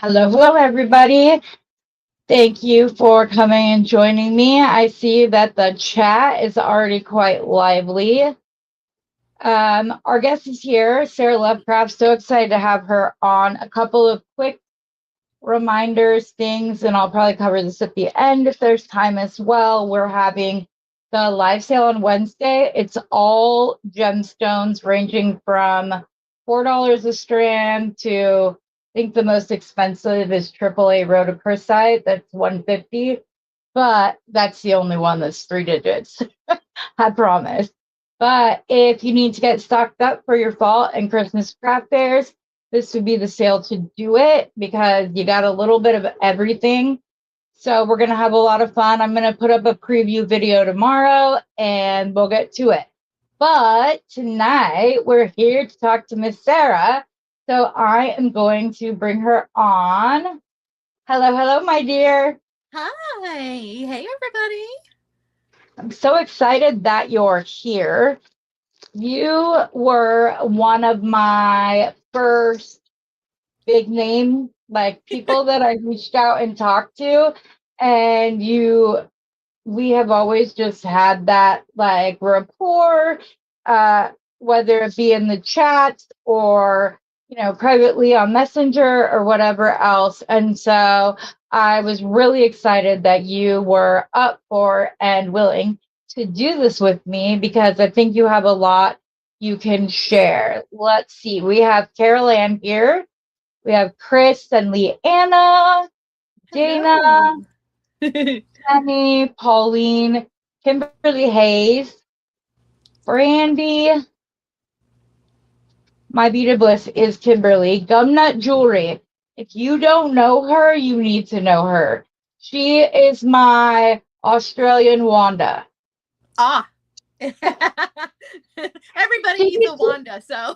Hello, everybody. Thank you for coming and joining me. I see that the chat is already quite lively. Our guest is here, Sara Lovecraft. So excited to have her on. A couple of quick reminders, things, and I'll probably cover this at the end if there's time as well. We're having the live sale on Wednesday. It's all gemstones ranging from $4 a strand to I think the most expensive is AAA rhodochrosite. That's $150, but that's the only one that's 3 digits. I promise. But if you need to get stocked up for your fall and Christmas craft fairs, this would be the sale to do it because you got a little bit of everything. So we're going to have a lot of fun. I'm going to put up a preview video tomorrow and we'll get to it. But tonight we're here to talk to Miss Sara. So I am going to bring her on. Hello, my dear. Hi. Hey, everybody. I'm so excited that you're here. You were one of my first big name people that I reached out and talked to, and we have always just had that rapport, whether it be in the chat or privately on Messenger or whatever else. And so I was really excited that you were up for and willing to do this with me because I think you have a lot you can share. Let's see. We have Carol Ann here. We have Chris and Leanna, Dana, Hello. Penny, Pauline, Kimberly Hayes, Brandy. My Beaded Bliss is Kimberly. Gumnut Jewelry. If you don't know her, you need to know her. She is my Australian Wanda. Everybody She needs a gets, Wanda, so.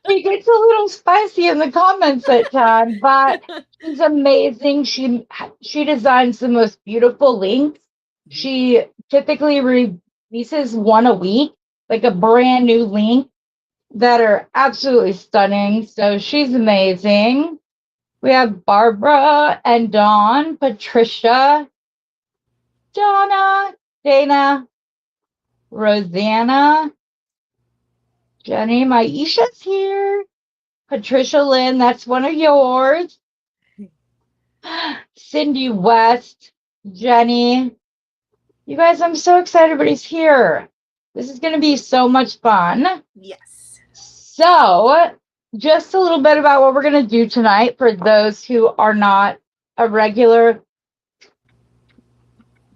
she gets a little spicy in the comments at times, but she's amazing. She designs the most beautiful links. She typically releases one a week, like a brand new link that are absolutely stunning. So she's amazing. We have Barbara and Dawn, Patricia, Donna, Dana, Rosanna, Jenny, Maisha's here. Patricia Lynn, that's one of yours. Cindy West, Jenny. You guys, I'm so excited everybody's here. This is going to be so much fun. Yes. So, just a little bit about what we're going to do tonight for those who are not a regular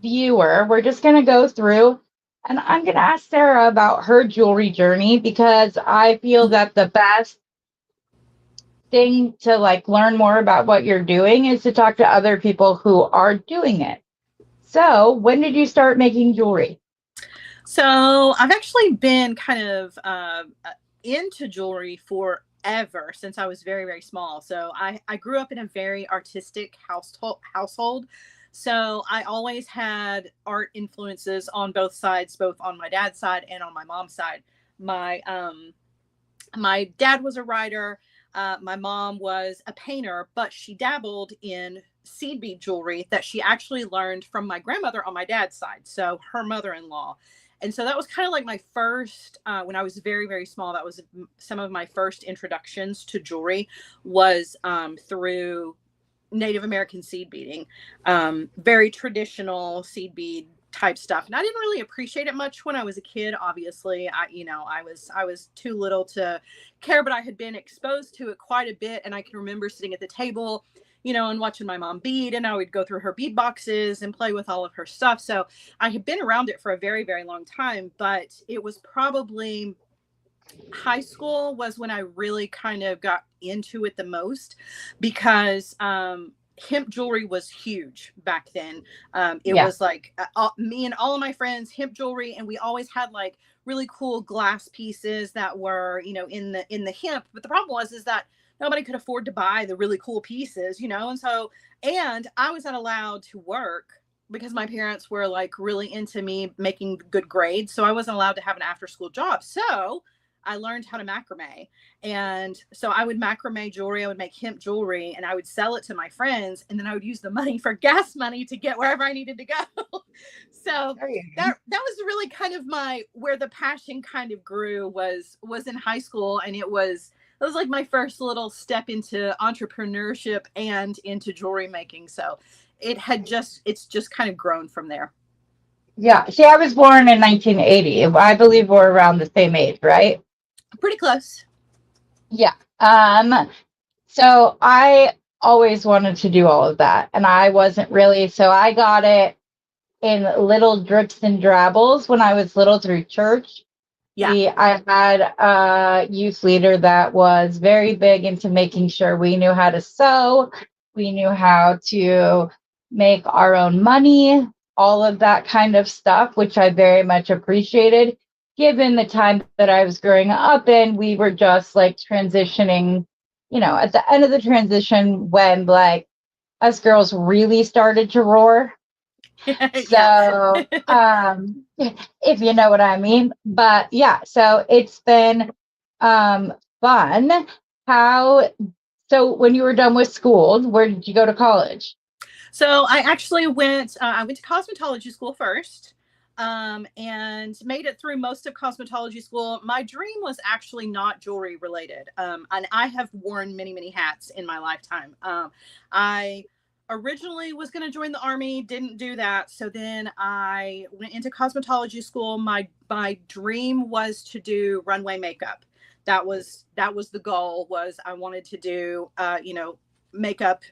viewer. We're just going to go through and I'm going to ask Sara about her jewelry journey because I feel that the best thing to learn more about what you're doing is to talk to other people who are doing it. So, when did you start making jewelry? So I've actually been kind of into jewelry forever since I was very, very small. So I grew up in a very artistic household. So I always had art influences on both sides, both on my dad's side and on my mom's side. My dad was a writer. My mom was a painter, but she dabbled in seed bead jewelry that she actually learned from my grandmother on my dad's side. So her mother-in-law. And so that was kind of like my first, when I was very, very small, that was some of my first introductions to jewelry was through Native American seed beading, very traditional seed bead type stuff. And I didn't really appreciate it much when I was a kid. Obviously, I was too little to care, but I had been exposed to it quite a bit. And I can remember sitting at the table, and watching my mom bead, and I would go through her bead boxes and play with all of her stuff. So I had been around it for a very, very long time, but it was probably high school was when I really kind of got into it the most because hemp jewelry was huge back then. It was like me and all of my friends hemp jewelry, and we always had like really cool glass pieces that were in the hemp. But the problem was is that nobody could afford to buy the really cool pieces, and I was not allowed to work because my parents were like really into me making good grades, so I wasn't allowed to have an after school job. So I learned how to macrame. And so I would macrame jewelry, I would make hemp jewelry, and I would sell it to my friends. And then I would use the money for gas money to get wherever I needed to go. So that was really kind of where the passion kind of grew was in high school. And it was like my first little step into entrepreneurship and into jewelry making. So it's just kind of grown from there. Yeah. See, I was born in 1980. I believe we're around the same age, right? Pretty close. Yeah. So I always wanted to do all of that, and I wasn't really, so I got it in little drips and drabbles when I was little through church. Yeah. I had a youth leader that was very big into making sure we knew how to sew, we knew how to make our own money, all of that kind of stuff, which I very much appreciated. Given the time that I was growing up in, we were just like transitioning, at the end of the transition when like us girls really started to roar. So, if you know what I mean. But yeah, so it's been fun. So when you were done with school, where did you go to college? So I actually I went to cosmetology school first, and made it through most of cosmetology school. My dream was actually not jewelry related. And I have worn many, many hats in my lifetime. I originally was going to join the Army, didn't do that. So then I went into cosmetology school. My dream was to do runway makeup. That was the goal. Was I wanted to do makeup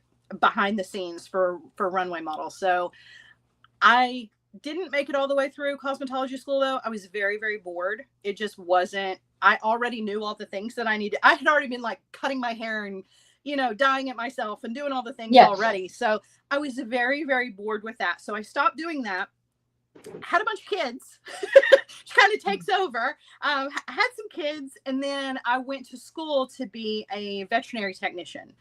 behind the scenes for runway models. So I didn't make it all the way through cosmetology school, though. I was very, very bored. It just wasn't, I already knew all the things that I needed. I had already been like cutting my hair and, dyeing it myself and doing all the things already. So I was very, very bored with that. So I stopped doing that. Had a bunch of kids. Kind of takes over. Had some kids, and then I went to school to be a veterinary technician.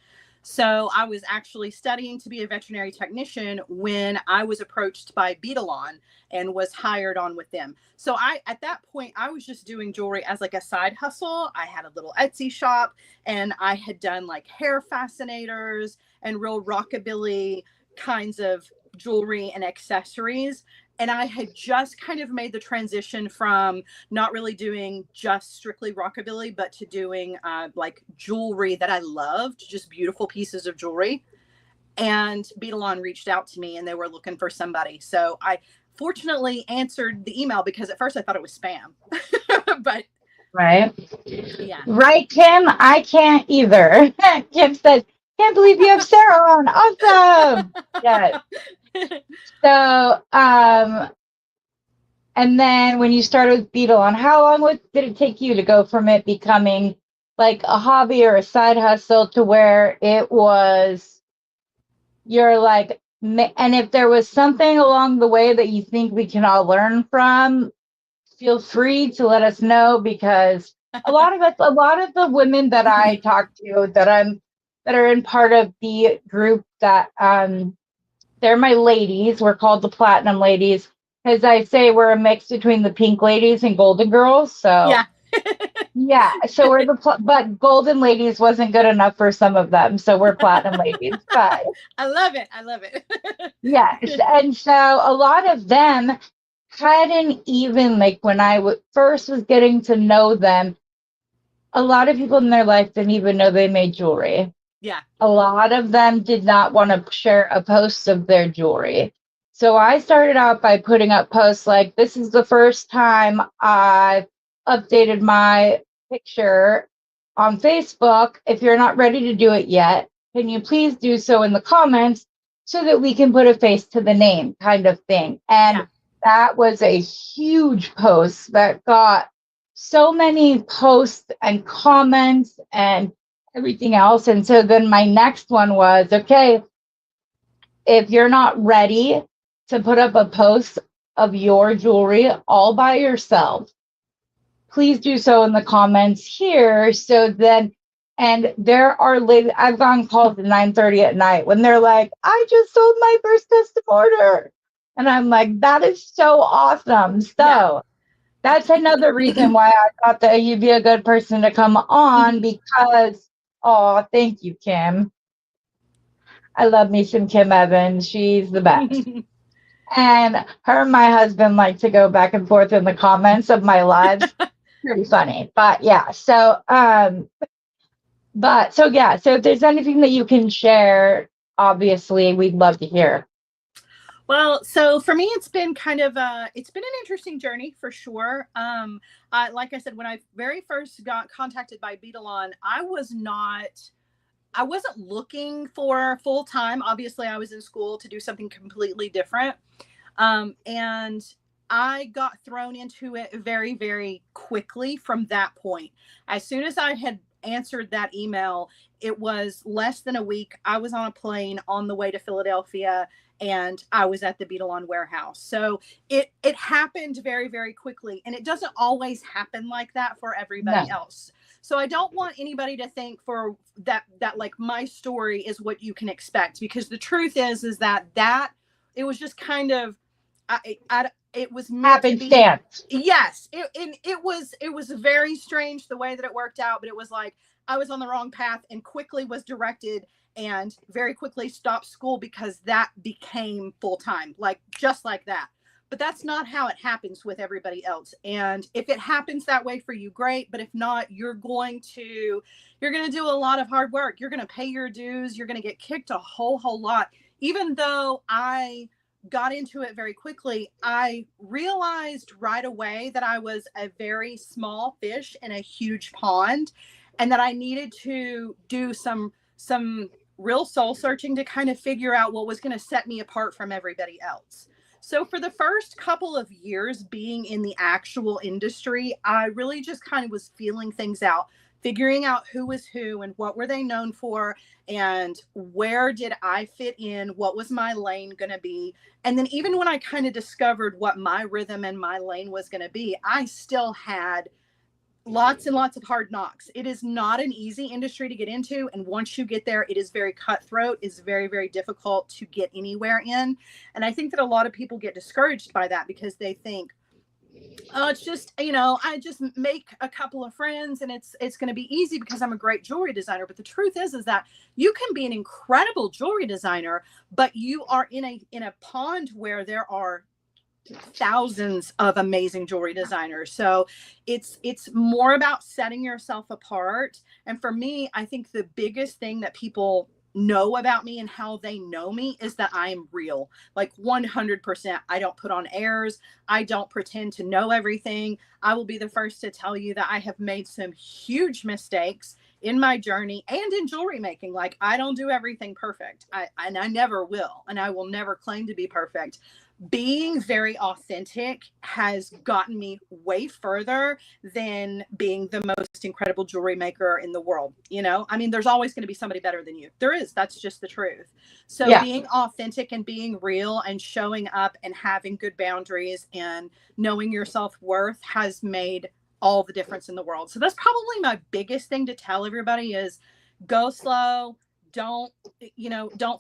So I was actually studying to be a veterinary technician when I was approached by Beadalon and was hired on with them. So at that point, I was just doing jewelry as like a side hustle. I had a little Etsy shop, and I had done like hair fascinators and real rockabilly kinds of jewelry and accessories. And I had just kind of made the transition from not really doing just strictly rockabilly, but to doing like jewelry that I loved, just beautiful pieces of jewelry. And Beadalon reached out to me, and they were looking for somebody. So I fortunately answered the email, because at first I thought it was spam. But right. Yeah. Right, Kim? I can't either. Kim said, can't believe you have Sara on. Awesome. Yes. So, and then when you started with Beadalon, how long did it take you to go from it becoming like a hobby or a side hustle to where it was, you're like, and if there was something along the way that you think we can all learn from, feel free to let us know, because a lot of the women that I talk to that are in part of the group that they're my ladies. We're called the Platinum Ladies. As I say, we're a mix between the Pink Ladies and Golden Girls. So yeah. So we're but Golden Ladies wasn't good enough for some of them. So we're Platinum Ladies. But I love it. I love it. yes. And so a lot of them hadn't even, like, when I first was getting to know them, a lot of people in their life didn't even know they made jewelry. Yeah. A lot of them did not want to share a post of their jewelry. So I started out by putting up posts like, this is the first time I've updated my picture on Facebook. If you're not ready to do it yet, can you please do so in the comments so that we can put a face to the name, kind of thing. And that was a huge post that got so many posts and comments and everything else. And so then my next one was, okay, if you're not ready to put up a post of your jewelry all by yourself, please do so in the comments here. So then, and there are ladies, I've gotten calls at 9:30 at night when they're like, I just sold my first custom order. And I'm like, that is so awesome. So That's another reason why I thought that you'd be a good person to come on because, oh, thank you, Kim. I love me some Kim Evans. She's the best. And her and my husband like to go back and forth in the comments of my lives. Pretty funny. But yeah, so so if there's anything that you can share, obviously we'd love to hear. Well, so for me, it's been it's been an interesting journey for sure. Like I said, when I very first got contacted by Beadalon, I wasn't looking for full time. Obviously, I was in school to do something completely different. And I got thrown into it very, very quickly from that point. As soon as I had answered that email, it was less than a week. I was on a plane on the way to Philadelphia and I was at the Beadalon warehouse. So it happened very, very quickly. And it doesn't always happen like that for everybody else. So I don't want anybody to think for that like my story is what you can expect, because the truth is that it was just kind of, it was happenstance. Yes, it was very strange the way that it worked out, but it was like I was on the wrong path and quickly was directed and very quickly stopped school because that became full time, like just like that. But that's not how it happens with everybody else. And if it happens that way for you, great. But if not, you're going to do a lot of hard work. You're going to pay your dues. You're going to get kicked a whole lot. Even though I got into it very quickly, I realized right away that I was a very small fish in a huge pond, and that I needed to do some real soul searching to kind of figure out what was going to set me apart from everybody else. So for the first couple of years being in the actual industry, I really just kind of was feeling things out, figuring out who was who and what were they known for and where did I fit in, what was my lane going to be. And then even when I kind of discovered what my rhythm and my lane was going to be, I still had lots and lots of hard knocks. It is not an easy industry to get into. And once you get there, it is very cutthroat. It's very, very difficult to get anywhere in. And I think that a lot of people get discouraged by that because they think, oh, it's just, I just make a couple of friends and it's going to be easy because I'm a great jewelry designer. But the truth is that you can be an incredible jewelry designer, but you are in a pond where there are thousands of amazing jewelry designers. So it's more about setting yourself apart. And for me, I think the biggest thing that people know about me and how they know me is that I am real, like 100%. I don't put on airs. I don't pretend to know everything. I will be the first to tell you that I have made some huge mistakes in my journey and in jewelry making. Like, I don't do everything perfect. I never will. And I will never claim to be perfect. Being very authentic has gotten me way further than being the most incredible jewelry maker in the world. I mean, there's always going to be somebody better than you. There is. That's just the truth. So being authentic and being real and showing up and having good boundaries and knowing your self-worth has made all the difference in the world. So that's probably my biggest thing to tell everybody is go slow. Don't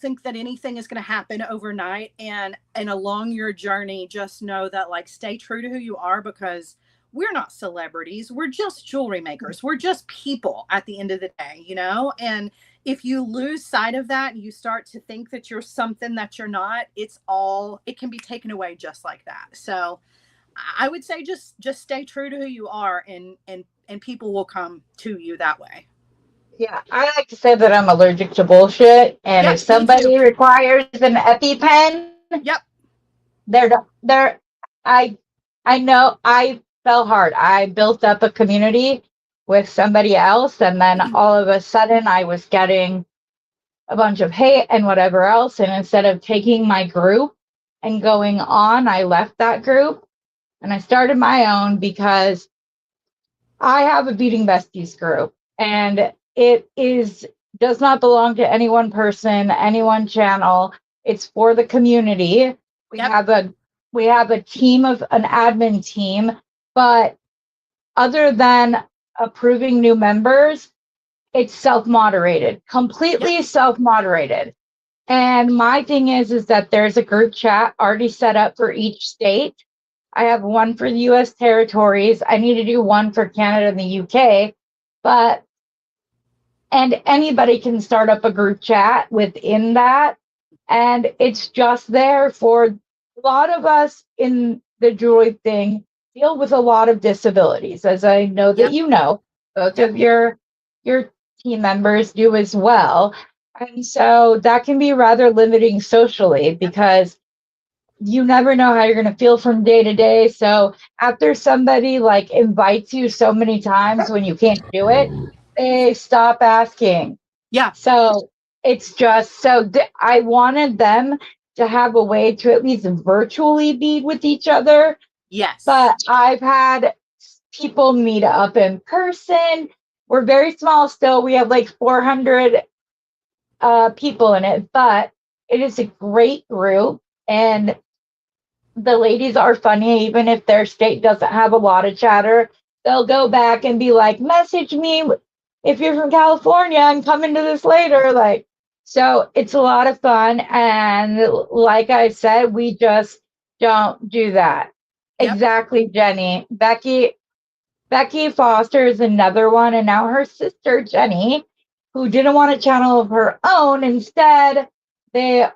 think that anything is going to happen overnight, and along your journey, just know that, like, stay true to who you are, because we're not celebrities. We're just jewelry makers. We're just people at the end of the day, and if you lose sight of that and you start to think that you're something that you're not, it can be taken away just like that. So I would say just stay true to who you are, and people will come to you that way. Yeah, I like to say that I'm allergic to bullshit, and if somebody requires an EpiPen, they're I know I fell hard. I built up a community with somebody else, and then all of a sudden I was getting a bunch of hate and whatever else, and instead of taking my group and going on, I left that group and I started my own because I have a Beading Besties group, and it does not belong to any one person, any one channel. It's for the community. We have a team of an admin team, but other than approving new members, it's self-moderated, completely self-moderated. And my thing is that there's a group chat already set up for each state. I have one for the US territories. I need to do one for Canada and the UK. And anybody can start up a group chat within that. And it's just there for a lot of us in the jewelry thing deal with a lot of disabilities, as I know that Yep. you know, both Yep. of your team members do as well. And so that can be rather limiting socially because you never know how you're going to feel from day to day. So after somebody like invites you so many times when you can't do it, they stop asking. Yeah. So it's just I wanted them to have a way to at least virtually be with each other. Yes. But I've had people meet up in person. We're very small still. We have like 400 people in it, but it is a great group. And the ladies are funny, even if their state doesn't have a lot of chatter. They'll go back and be like, message me if you're from California, I'm coming to this later. Like, so it's a lot of fun. And like I said, we just don't do that. Yep. Exactly, Jenny. Becky Foster is another one, and now her sister Jenny, who didn't want a channel of her own. Instead, they've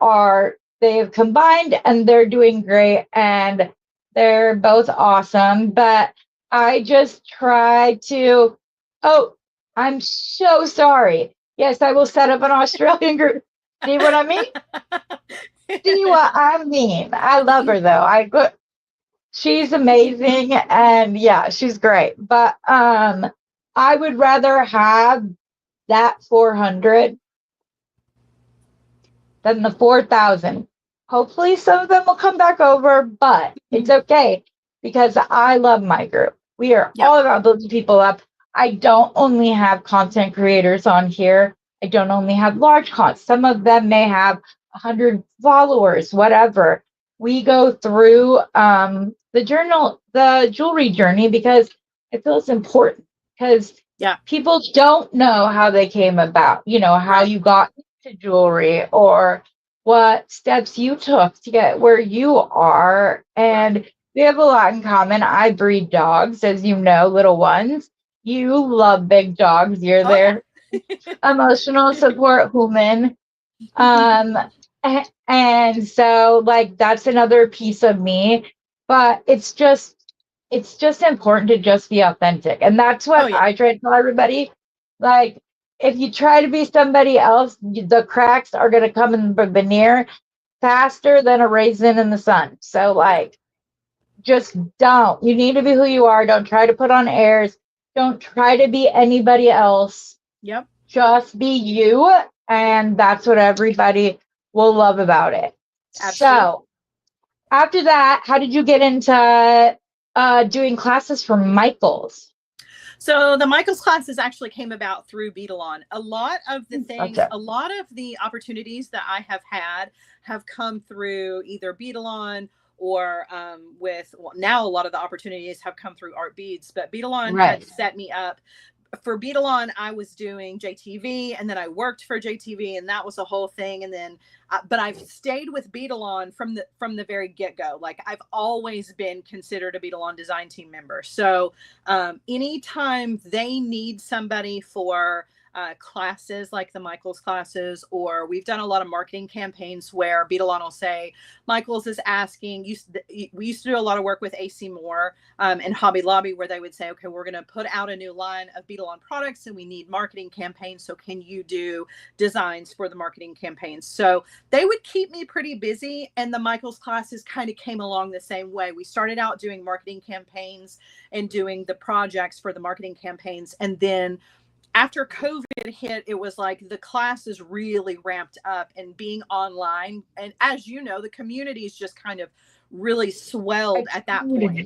combined and they're doing great, and they're both awesome. But I just try to. Oh, I'm so sorry. Yes, I will set up an Australian group. See what I mean? See what I mean? I love her though. She's amazing, and yeah, she's great. But I would rather have that 400 than the 4,000. Hopefully some of them will come back over, but it's okay because I love my group. We are all about building people up. I don't only have content creators on here. I don't only have large cons. Some of them may have 100 followers, whatever. We go through the jewelry journey because I feel it's important because people don't know how they came about, how you got into jewelry or what steps you took to get where you are. And we have a lot in common. I breed dogs, as you know, little ones. You love big dogs. You're their emotional support human. And so like that's another piece of me, but it's just important to just be authentic. And that's what I try to tell everybody. Like if you try to be somebody else, the cracks are going to come in the veneer faster than a raisin in the sun. So like just don't. You need to be who you are. Don't try to put on airs. Don't try to be anybody else. Yep. Just be you, and that's what everybody will love about it. Absolutely. So after that, how did you get into doing classes for Michaels? So the Michaels classes actually came about through Beadalon. A lot of the things, a lot of the opportunities that I have had have come through either Beadalon or now a lot of the opportunities have come through Art Beads, but Beadalon had set me up. For Beadalon, I was doing JTV, and then I worked for JTV, and that was a whole thing. And then, but I've stayed with Beadalon from the very get go. Like I've always been considered a Beadalon design team member. So anytime they need somebody for classes like the Michaels classes, or we've done a lot of marketing campaigns where Beadalon will say, Michaels is asking, we used to do a lot of work with AC Moore and Hobby Lobby, where they would say, okay, we're going to put out a new line of Beadalon products and we need marketing campaigns. So can you do designs for the marketing campaigns? So they would keep me pretty busy. And the Michaels classes kind of came along the same way. We started out doing marketing campaigns and doing the projects for the marketing campaigns. And then after COVID hit, it was like the classes really ramped up, and being online. And as you know, the communities just kind of really swelled at that point.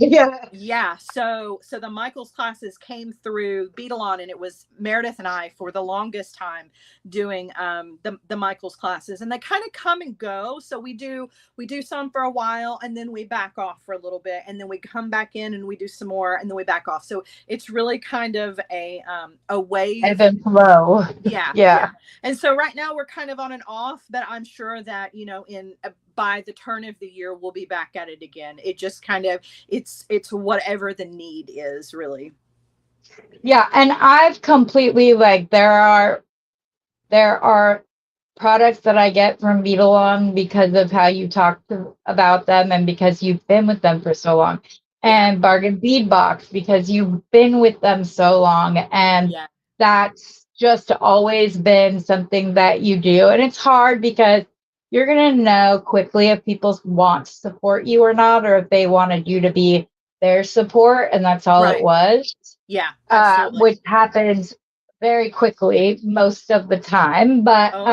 Yeah. So the Michaels classes came through Beadalon, and it was Meredith and I for the longest time doing the Michaels classes, and they kind of come and go. So we do some for a while, and then we back off for a little bit, and then we come back in and we do some more, and then we back off. So it's really kind of a wave. Ebb and flow. Yeah. And so right now we're kind of on and off, but I'm sure that, by the turn of the year, we'll be back at it again. It just kind of, it's whatever the need is, really. Yeah, and I've completely like there are products that I get from Beadalong because of how you talked about them and because you've been with them for so long. Yeah. And Bargain Bead Box because you've been with them so long. And Yeah. that's just always been something that you do. And it's hard because you're going to know quickly if people want to support you or not, or if they wanted you to be their support. And that's all it Right. was, Yeah, absolutely. which happens very quickly most of the time. But Oh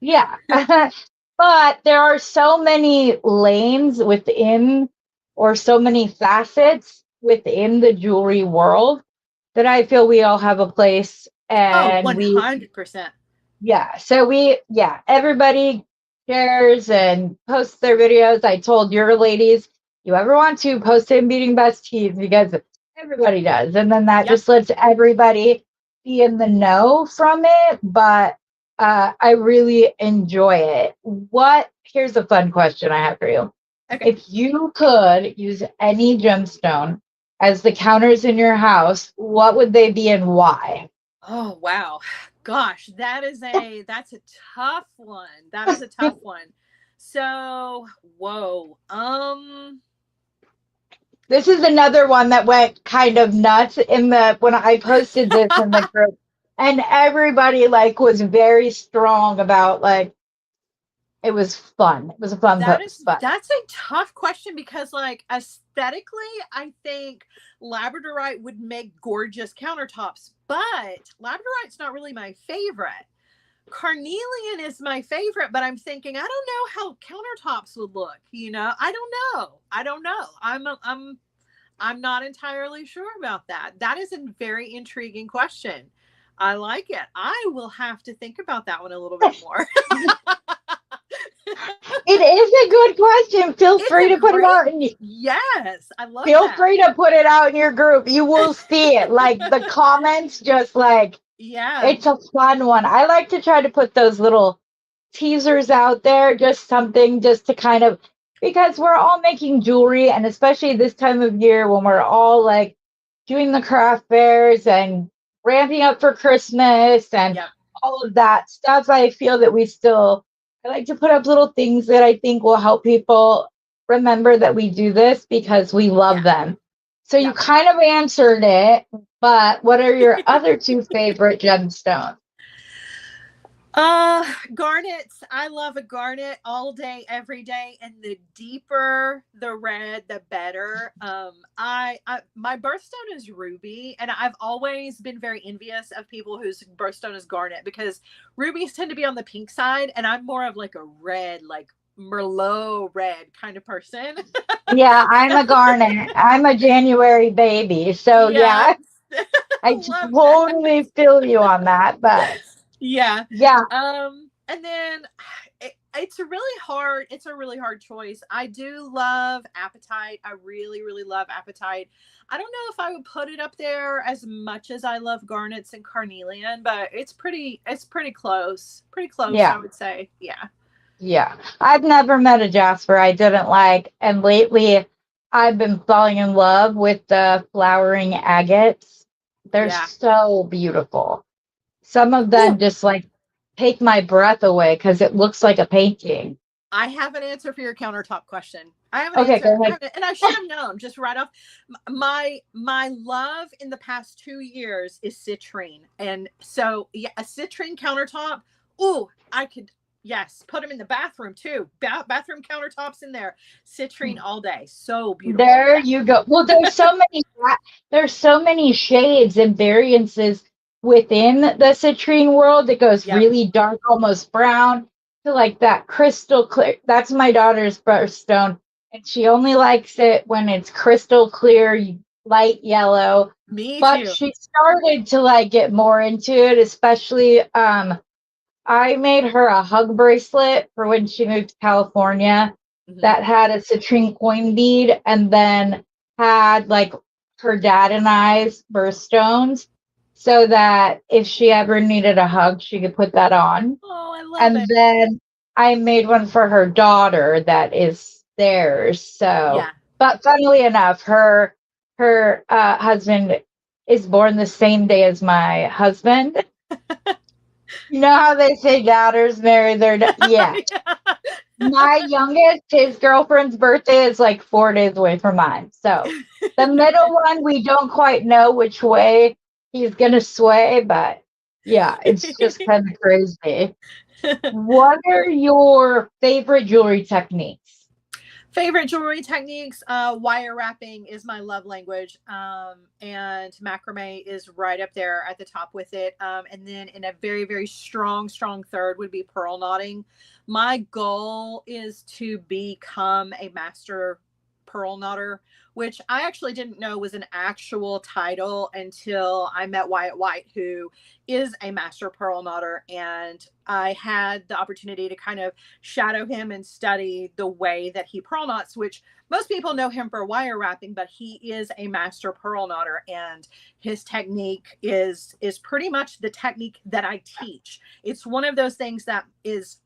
yeah. yeah. But there are so many lanes within, or so many facets within the jewelry world that I feel we all have a place. Oh, And we, 100%. yeah. So everybody shares and posts their videos. I told your ladies, you ever want to post in Beading Besties because everybody does. And then that Yep. just lets everybody be in the know from it. But I really enjoy it. Here's a fun question I have for you. Okay. If you could use any gemstone as the counters in your house, what would they be and why? Oh wow. Gosh, that's a tough one. That is a tough one. So, whoa. This is another one that went kind of nuts when I posted this in the group, and everybody like was very strong about like it was fun. It was a fun post, but That's a tough question because like aesthetically, I think labradorite would make gorgeous countertops, but labradorite's not really my favorite. Carnelian is my favorite, but I'm thinking I don't know how countertops would look, I don't know. I'm not entirely sure about that. That is a very intriguing question. I like it. I will have to think about that one a little bit more. it is a good question. Feel It's free a to put it great, out and yes, I love feel that. free to put it out in your group. You will see it. Like the comments just like Yeah. it's a fun one. I like to try to put those little teasers out there, just something just to kind of, because we're all making jewelry, and especially this time of year when we're all like doing the craft fairs and ramping up for Christmas and Yep. all of that stuff. I like to put up little things that I think will help people remember that we do this because we love Yeah. them. So you Yep. kind of answered it, but what are your other two favorite gemstones? Garnets. I love a garnet all day, every day, and the deeper the red, the better. I my birthstone is ruby, and I've always been very envious of people whose birthstone is garnet because rubies tend to be on the pink side, and I'm more of like a red, like Merlot red kind of person. Yeah, I'm a garnet. I'm a January baby. So Yes. yeah, I Love that. totally feel you on that. But Yeah. yeah, And then it's a really hard choice. I do love apatite. I really, really love apatite. I don't know if I would put it up there as much as I love garnets and carnelian, but it's pretty close. Pretty close, I yeah, would say. Yeah. yeah. I've never met a Jasper I didn't like. And lately I've been falling in love with the flowering agates. They're Yeah. so beautiful. Some of them Oh, just like take my breath away because it looks like a painting. I have an answer for your countertop question. I have an Okay, answer, go ahead. and I should have known just right off. My love in the past 2 years is citrine, and so yeah, a citrine countertop. Oh, I could, yes, put them in the bathroom too. Bathroom countertops in there, citrine all day. So beautiful. There you go. Well, there's so many shades and variances within the citrine world. It goes Yep, really dark, almost brown, to like that crystal clear. That's my daughter's birthstone, and she only likes it when it's crystal clear, light yellow. me But too. she started to like get more into it, especially I made her a hug bracelet for when she moved to California Mhm. that had a citrine coin bead and then had like her dad and I's birthstones so that if she ever needed a hug, she could put that on. Oh, I love And it. then I made one for her daughter that is theirs. So, Yeah. but funnily enough, her husband is born the same day as my husband. You know how they say daughters marry their yeah. Yeah. My youngest, his girlfriend's birthday is like 4 days away from mine. So the middle one, we don't quite know which way he's gonna sway, but yeah, it's just kind of crazy. What are your favorite jewelry techniques? Favorite jewelry techniques, wire wrapping is my love language, and macrame is right up there at the top with it. And then in a very, very strong third would be pearl knotting. My goal is to become a master pearl knotter, which I actually didn't know was an actual title until I met Wyatt White, who is a master pearl knotter. And I had the opportunity to kind of shadow him and study the way that he pearl knots, which most people know him for wire wrapping, but he is a master pearl knotter, and his technique is pretty much the technique that I teach. It's one of those things that is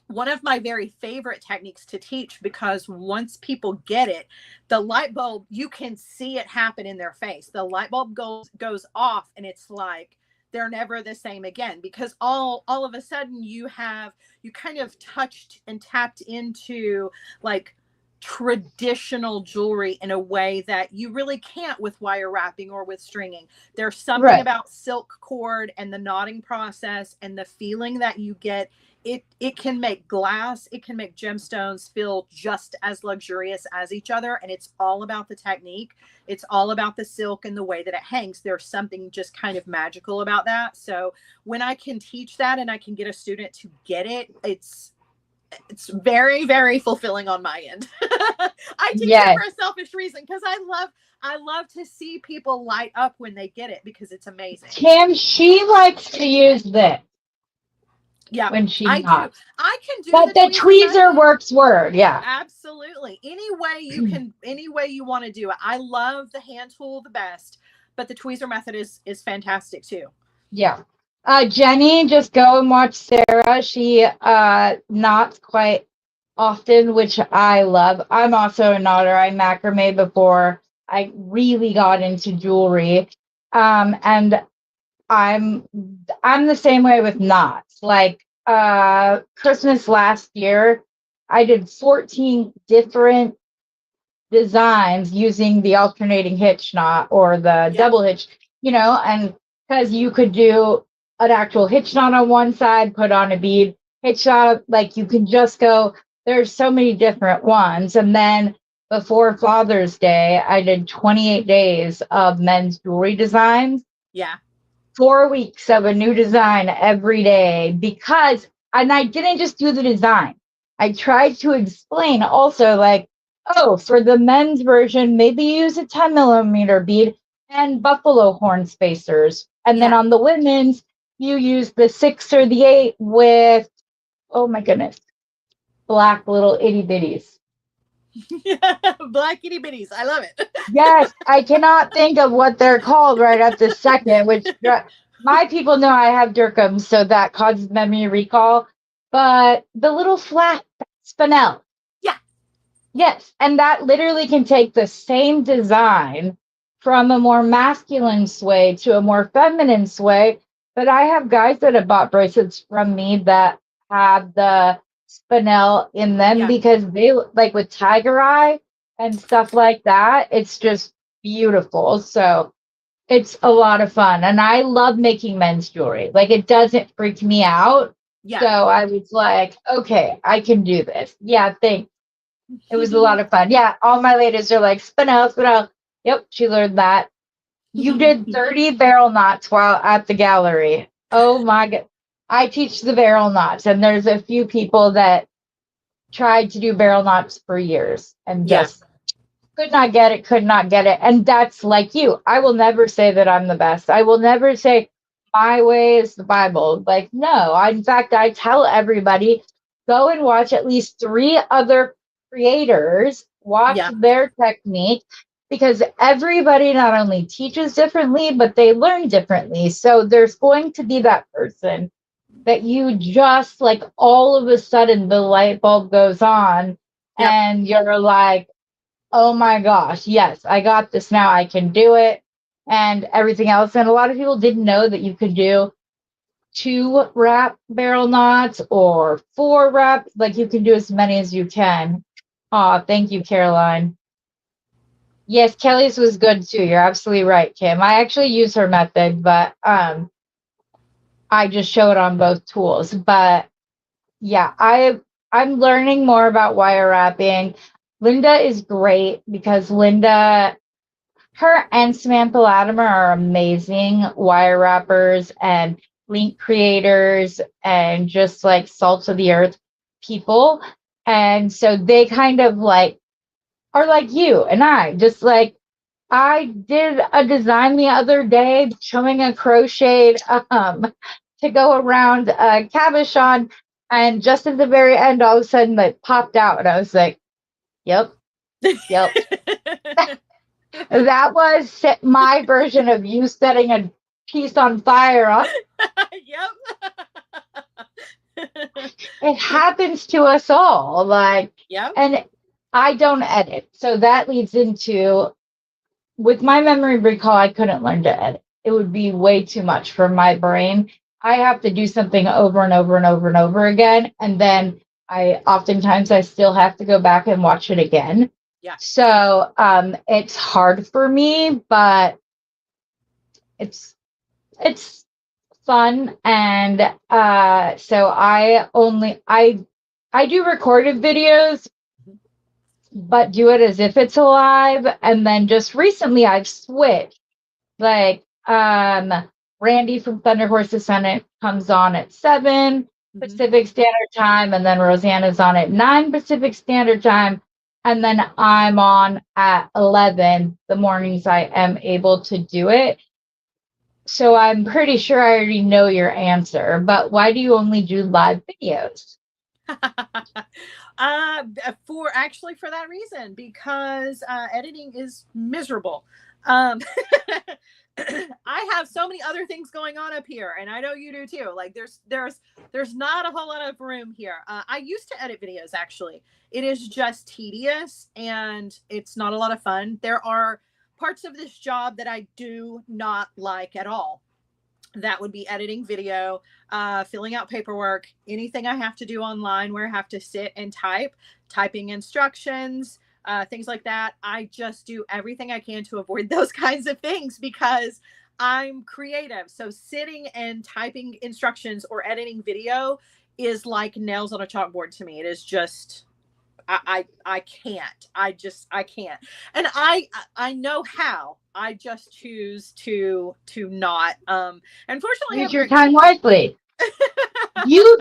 one of my very favorite techniques to teach, because once people get it, the light bulb, you can see it happen in their face. The light bulb goes off, and it's like they're never the same again, because all of a sudden you kind of touched and tapped into like traditional jewelry in a way that you really can't with wire wrapping or with stringing. There's something Right. about silk cord and the knotting process and the feeling that you get. It can make glass, it can make gemstones feel just as luxurious as each other, and it's all about the technique. It's all about the silk and the way that it hangs. There's something just kind of magical about that. So when I can teach that and I can get a student to get it, it's very, very fulfilling on my end. I teach it Yes. for a selfish reason, because I love to see people light up when they get it, because it's amazing. Kim, she likes to use this Yeah, when she I do. knots. I can do But the the tweezer method. works word, yeah. Absolutely. Any way you want to do it. I love the hand tool the best, but the tweezer method is fantastic too. Yeah. Jenny, just go and watch Sarah. She knots quite often, which I love. I'm also a knotter. I macrame before I really got into jewelry. And I'm the same way with knots. Like Christmas last year, I did 14 different designs using the alternating hitch knot or the Yeah. double hitch, and because you could do an actual hitch knot on one side, put on a bead hitch knot, like you can just go, there's so many different ones. And then before Father's Day, I did 28 days of men's jewelry designs. Yeah. 4 weeks of a new design every day and I didn't just do the design. I tried to explain also, like, oh, for the men's version, maybe use a 10 millimeter bead and buffalo horn spacers. And then Yeah. on the women's, you use the 6 or the 8 with, oh my goodness, black little itty bitties. Black itty bitties. I love it. Yes, I cannot think of what they're called right at this second, which my people know I have Durkheim, so that causes memory recall. But the little flat spinel. Yeah. Yes, and that literally can take the same design from a more masculine sway to a more feminine sway. But I have guys that have bought bracelets from me that have the spinel in them Yeah. because they, like with tiger eye and stuff like that, it's just beautiful. So it's a lot of fun. And I love making men's jewelry. Like it doesn't freak me out. Yeah. So I was like, okay, I can do this. Yeah, thanks. It was a lot of fun. Yeah, all my ladies are like, spinel, spinel. Yep, she learned that. You did 30 barrel knots while at the gallery. Oh my God. I teach the barrel knots, and there's a few people that tried to do barrel knots for years and Yeah. just could not get it, could not get it. And that's like you. I will never say that I'm the best. I will never say my way is the Bible. Like, no. In fact, I tell everybody go and watch at least 3 other creators, watch Yeah. their technique, because everybody not only teaches differently, but they learn differently. So there's going to be that person that you just like all of a sudden the light bulb goes on Yep. and you're like, oh my gosh, yes, I got this now. I can do it and everything else. And a lot of people didn't know that you could do 2 wrap barrel knots or 4 wrap. Like you can do as many as you can. Aw, thank you, Caroline. Yes, Kelly's was good too. You're absolutely right, Kim. I actually use her method, but I just show it on both tools. But yeah, I'm learning more about wire wrapping. Linda is great because her and Samantha Latimer are amazing wire wrappers and link creators and just like salt of the earth people. And so they kind of like are like you and I, just like I did a design the other day showing a crocheted to go around a cabochon, and just at the very end, all of a sudden it popped out, and I was like, "Yep, yep." That was my version of you setting a piece on fire. Yep. It happens to us all, like, Yep. and I don't edit, so that leads into with my memory recall, I couldn't learn to edit. It would be way too much for my brain. I have to do something over and over and over and over again. And then I still have to go back and watch it again. Yeah. So it's hard for me, but it's fun. And so I do recorded videos, but do it as if it's alive. And then just recently I've switched. Like Randy from Thunder Horse Senate comes on at 7 Pacific Standard Time, and then Rosanna's on at 9 Pacific Standard Time, and then I'm on at 11 the mornings I am able to do it. So I'm pretty sure I already know your answer, but why do you only do live videos? For that reason, because editing is miserable. Um, I have so many other things going on up here, and I know you do too. Like there's not a whole lot of room here. I used to edit videos actually. It is just tedious and it's not a lot of fun. There are parts of this job that I do not like at all. That would be editing video, filling out paperwork, anything I have to do online where I have to sit and typing instructions, things like that. I just do everything I can to avoid those kinds of things because I'm creative. So sitting and typing instructions or editing video is like nails on a chalkboard to me. It is just I can't. I can't. And I know how. I just choose to not. Unfortunately, Use your time wisely. You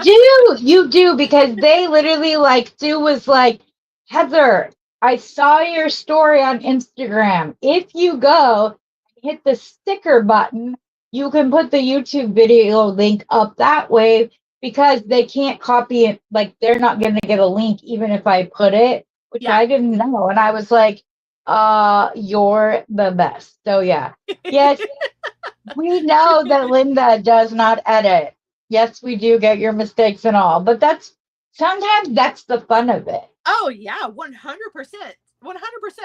do, because they literally like Sue was like, Heather, I saw your story on Instagram. If you go and hit the sticker button, you can put the YouTube video link up that way because they can't copy it. Like they're not going to get a link even if I put it, which yeah. I didn't know. And I was like, you're the best. So yeah. Yes, we know that Linda does not edit. Yes, we do get your mistakes and all, but sometimes that's the fun of it. Oh yeah, 100%. 100%.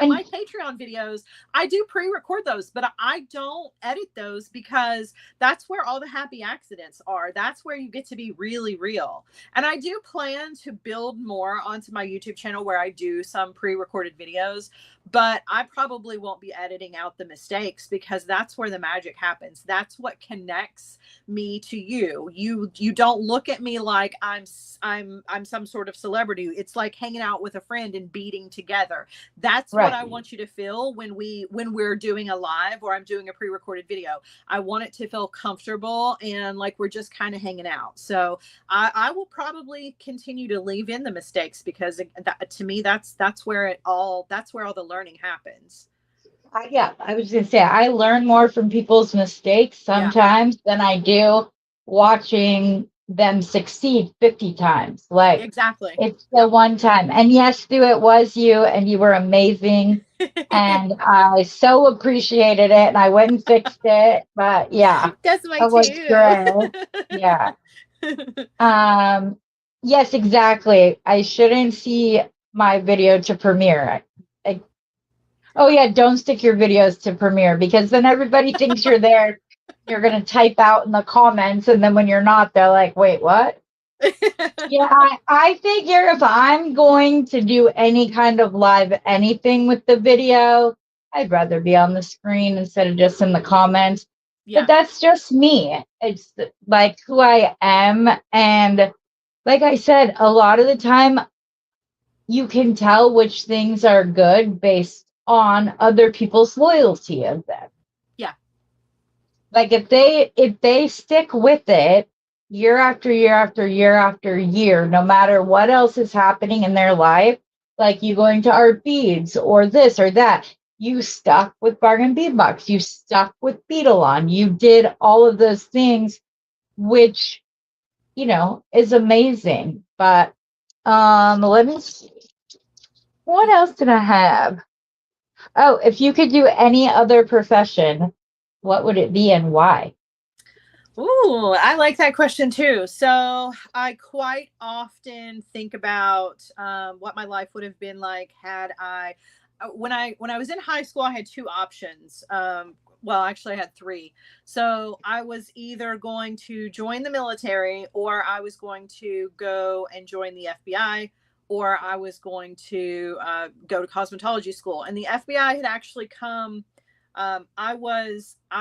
And My Patreon videos, I do pre-record those, but I don't edit those because that's where all the happy accidents are. That's where you get to be really real. And I do plan to build more onto my YouTube channel where I do some pre-recorded videos, but I probably won't be editing out the mistakes because that's where the magic happens. That's what connects me to you. You don't look at me like I'm some sort of celebrity. It's like hanging out with a friend and beading together. That's right. what I want you to feel when we're doing a live or I'm doing a pre-recorded video. I want it to feel comfortable and like we're just kind of hanging out. So I will probably continue to leave in the mistakes because to me that's where all the learning happens. Yeah, I was gonna say I learn more from people's mistakes sometimes than I do watching them succeed 50 times. Like Exactly. it's the one time. And yes, Stu, it was you, and you were amazing. And I so appreciated it. And I went and fixed it. But yeah, That's my it was too. great. Yeah. Yes, exactly. I shouldn't see my video to premiere. Oh yeah, don't stick your videos to premiere because then everybody thinks you're there. You're gonna type out in the comments, and then when you're not, they're like, "Wait, what?" Yeah, I figure if I'm going to do any kind of live anything with the video, I'd rather be on the screen instead of just in the comments. But Yeah. that's just me. It's like who I am. And like I said, a lot of the time you can tell which things are good based on other people's loyalty of them. Yeah. Like if they stick with it year after year after year after year, no matter what else is happening in their life, like you going to art beads or this or that, you stuck with bargain bead box, you stuck with Beadalon, you did all of those things, which is amazing. But let me see. What else did I have? Oh, if you could do any other profession, what would it be and why? Ooh, I like that question too. So I quite often think about what my life would have been like had I, when I was in high school, I had two options. Well, actually, I had three. So I was either going to join the military, or I was going to go and join the FBI, or I was going to go to cosmetology school. And the FBI had actually come. I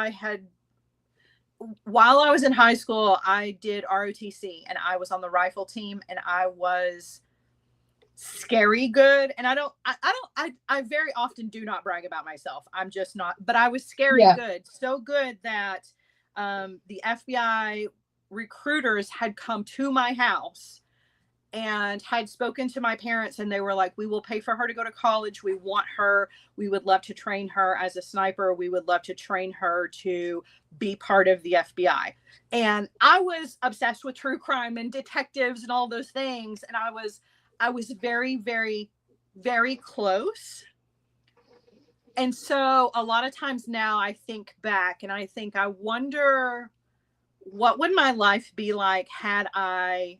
had while I was in high school, I did ROTC and I was on the rifle team and I was scary good. And I very often do not brag about myself. I'm just not, but I was scary Yeah. good. So good that the FBI recruiters had come to my house and had spoken to my parents, and they were like, "We will pay for her to go to college. We want her. We would love to train her as a sniper. We would love to train her to be part of the FBI." And I was obsessed with true crime and detectives and all those things, and I was very, very, very close. And so a lot of times now I think back and I think, I wonder what would my life be like had I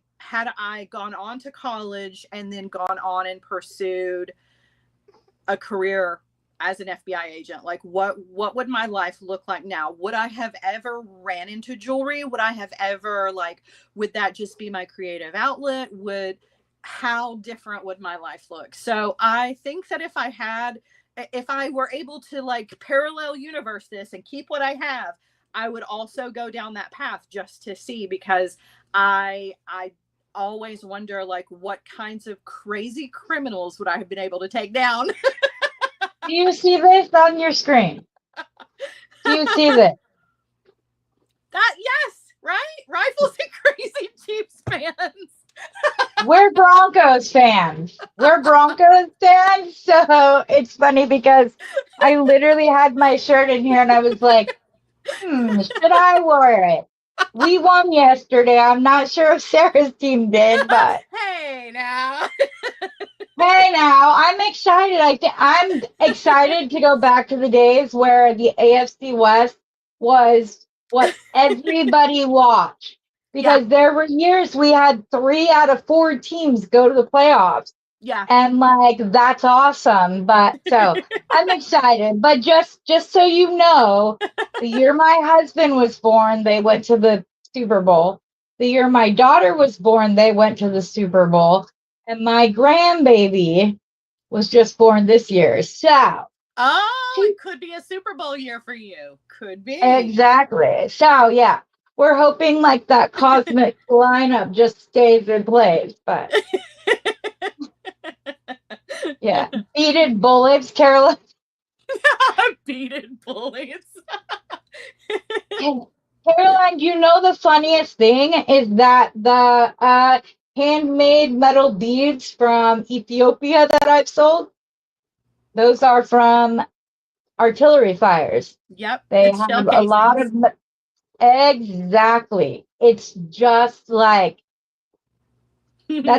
gone on to college and then gone on and pursued a career as an FBI agent? Like what would my life look like now? Would I have ever ran into jewelry? Would I have ever would that just be my creative outlet? How different would my life look? So I think that if I were able to parallel universe this and keep what I have, I would also go down that path just to see, because I always wonder what kinds of crazy criminals would I have been able to take down. Do you see this on your screen? Do you see this? Yes, right? Rifles and Crazy Chiefs fans. We're Broncos fans. We're Broncos fans. So it's funny because I literally had my shirt in here and I was like, should I wear it? We won yesterday. I'm not sure if Sarah's team did, but hey now. hey now, I'm excited. I'm excited to go back to the days where the AFC West was what everybody watched. Because there were years we had 3 out of 4 teams go to the playoffs. Yeah. And that's awesome. But so I'm excited. But just so you know, the year my husband was born, they went to the Super Bowl. The year my daughter was born, they went to the Super Bowl. And my grandbaby was just born this year. So it could be a Super Bowl year for you. Could be. Exactly. So yeah. We're hoping that cosmic lineup just stays in place, but yeah. Beaded bullets, Caroline. Beaded bullets. Caroline, you know the funniest thing is that the handmade metal beads from Ethiopia that I've sold, those are from artillery fires. Yep. They It's have shell a lot of casings. exactly. It's just that's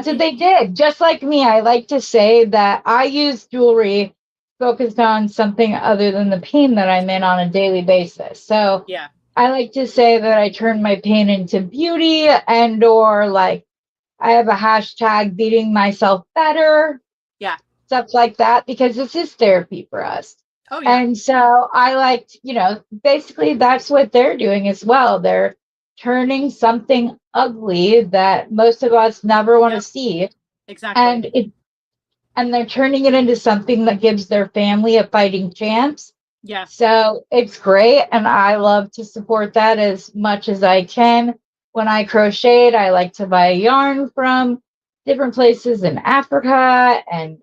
what they did. Just like me, I like to say that I use jewelry focused on something other than the pain that I'm in on a daily basis. So Yeah. I like to say that I turn my pain into beauty, and or like I have a hashtag beating myself better, Yeah. stuff like that, because this is therapy for us. Oh yeah. And so I liked, basically that's what they're doing as well. They're turning something ugly that most of us never want to Yep. see, Exactly. and they're turning it into something that gives their family a fighting chance. Yeah. So it's great, and I love to support that as much as I can. When I crochet, I like to buy yarn from different places in Africa and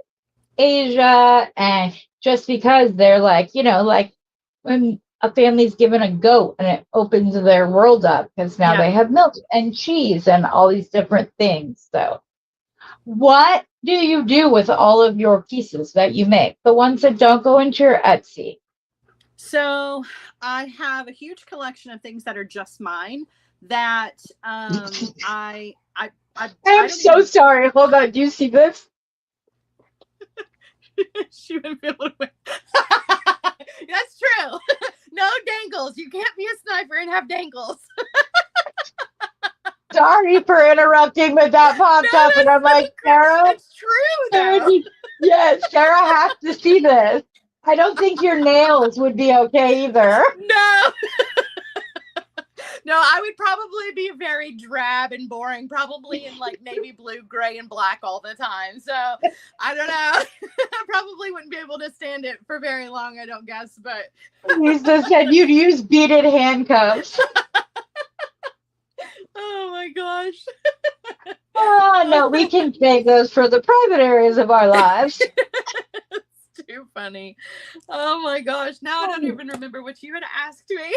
Asia, and just because they're like, like when a family's given a goat and it opens their world up because now Yeah. they have milk and cheese and all these different things. So, what do you do with all of your pieces that you make? The ones that don't go into your Etsy? So I have a huge collection of things that are just mine that I I'm don't so even sorry. Hold on. Do you see this? she wouldn't be able to win. That's true. No dangles. You can't be a sniper and have dangles. Sorry for interrupting, but that popped No, up, and I'm like, Sarah, it's true Sarah, though. yes, Sarah has to see this. I don't think your nails would be okay either. No. No, I would probably be very drab and boring, probably in like navy blue, gray, and black all the time. So I don't know. I probably wouldn't be able to stand it for very long, I don't guess. But You just said you'd use beaded handcuffs. oh my gosh. Oh, no, we can take those for the private areas of our lives. It's too funny. Oh my gosh. Now I don't even remember what you had asked me.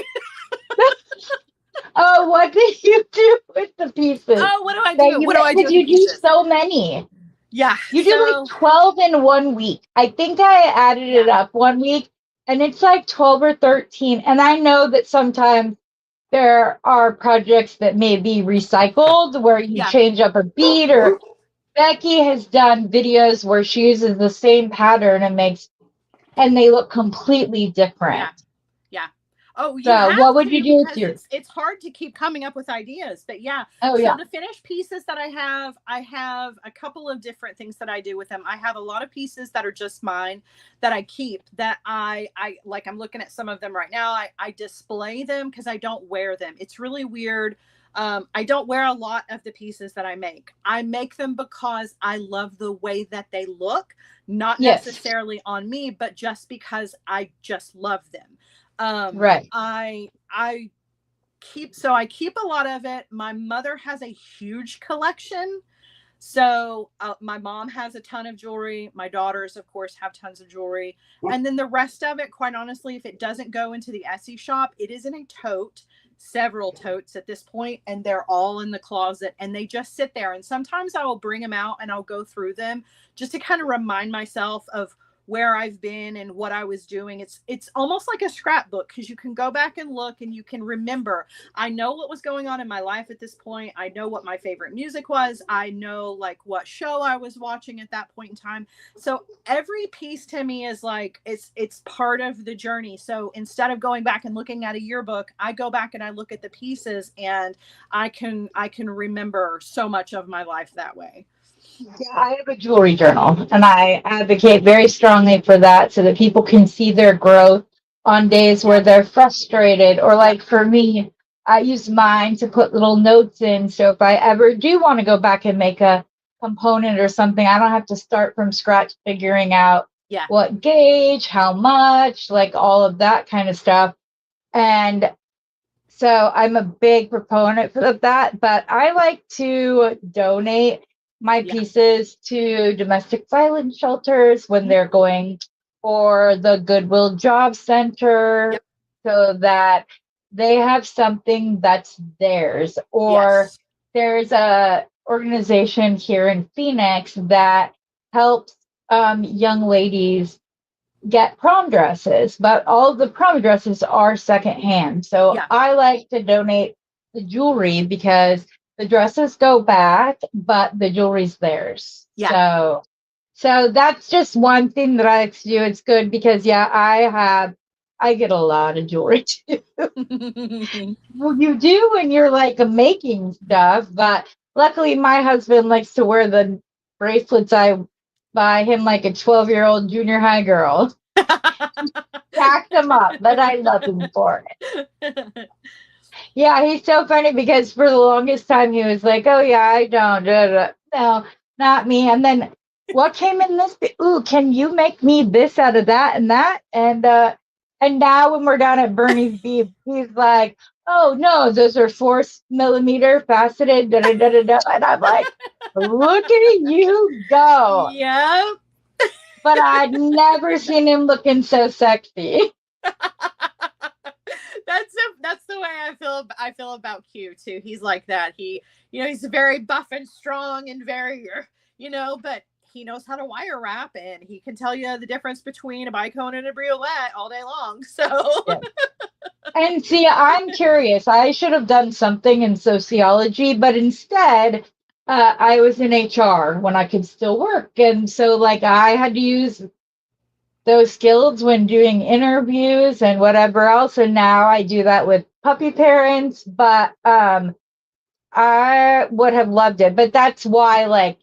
Oh, what did you do with the pieces? Oh, what do I do? What do I do? Because you do so many. Yeah. You do like 12 in 1 week. I think I added it up 1 week, and it's like 12 or 13. And I know that sometimes there are projects that may be recycled where you change up a bead, or Becky has done videos where she uses the same pattern and they look completely different. Yeah. Yeah. Oh, you So have what would to, you do with because your? it's hard to keep coming up with ideas. But yeah. Oh So yeah. the finished pieces that I have a couple of different things that I do with them. I have a lot of pieces that are just mine that I keep, that I like. I'm looking at some of them right now. I display them because I don't wear them. It's really weird. I don't wear a lot of the pieces that I make. I make them because I love the way that they look, not necessarily on me, but just because I just love them. Right. I keep a lot of it. My mother has a huge collection. So my mom has a ton of jewelry. My daughters, of course, have tons of jewelry. And then the rest of it, quite honestly, if it doesn't go into the Etsy shop, it is in a tote, several totes at this point, and they're all in the closet and they just sit there. And sometimes I will bring them out and I'll go through them just to kind of remind myself of where I've been and what I was doing. It's almost like a scrapbook, because you can go back and look and you can remember. I know what was going on in my life at this point. I know what my favorite music was. I know like what show I was watching at that point in time. So every piece to me is like it's part of the journey. So instead of going back and looking at a yearbook, I go back and I look at the pieces, and I can remember so much of my life that way. Yeah, I have a jewelry journal, and I advocate very strongly for that so that people can see their growth on days where they're frustrated. Or, like for me, I use mine to put little notes in. So if I ever do want to go back and make a component or something, I don't have to start from scratch figuring out what gauge, how much, like all of that kind of stuff. And so I'm a big proponent of that, but I like to donate my pieces to domestic violence shelters when they're going, or the Goodwill Job Center, so that they have something that's theirs. Or there's a organization here in Phoenix that helps young ladies get prom dresses, but all of the prom dresses are secondhand. So I like to donate the jewelry because the dresses go back, but the jewelry's theirs. So that's just one thing that I like to do. It's good because I I get a lot of jewelry too. Well, you do when you're like making stuff, but luckily my husband likes to wear the bracelets I buy him like a 12-year-old junior high girl. Pack them up, but I love him for it. Yeah, he's so funny because for the longest time he was like, "Oh yeah, I don't, no, not me." And then what came in this? Ooh, can you make me this out of that and that? And now when we're down at Bernie's Beef, he's like, "Oh no, those are 4 millimeter faceted." Da, da, da, da, da. And I'm like, "Look at you go!" Yep. But I'd never seen him looking so sexy. That's the way I feel about Q too. He's like that. He's very buff and strong and very, but he knows how to wire wrap and he can tell you the difference between a bicone and a briolette all day long. So Yeah. And see, I'm curious. I should have done something in sociology, but instead, I was in HR when I could still work. And so, like, I had to use those skills when doing interviews and whatever else. And now I do that with puppy parents. But I would have loved it. But that's why, like,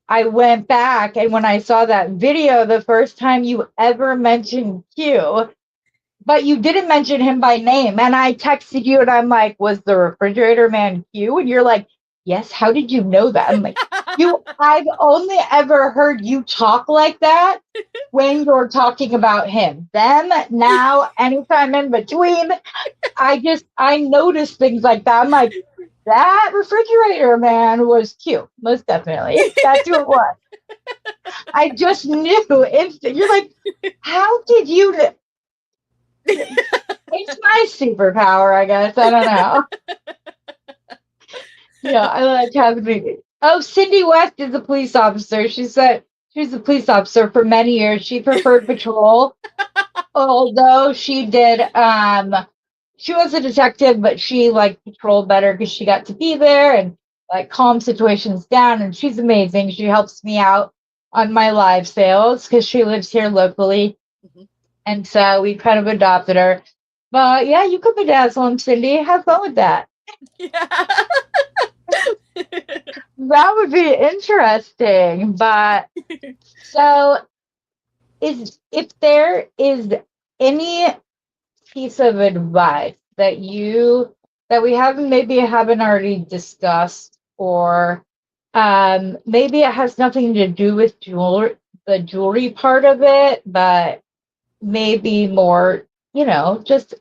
I went back and when I saw that video, the first time you ever mentioned Q, but you didn't mention him by name. And I texted you and I'm like, was the refrigerator man Q? And you're like, yes, how did you know that? I'm like, I've only ever heard you talk like that when you're talking about him. Them, now, anytime in between, I notice things like that. I'm like, that refrigerator man was cute, most definitely. That's who it was. I just knew instant. You're like, how did you? It's my superpower, I guess. I don't know. Yeah, I like having. Oh, Cindy West is a police officer. She said she's a police officer for many years. She preferred patrol, although she was a detective, but she like patrolled better because she got to be there and like calm situations down. And she's amazing. She helps me out on my live sales because she lives here locally. Mhm. And so we kind of adopted her. But yeah, you could bedazzle him, Cindy. Have fun with that. Yeah. That would be interesting. But so is if there is any piece of advice that we haven't already discussed, or maybe it has nothing to do with the jewelry part of it, but maybe more, just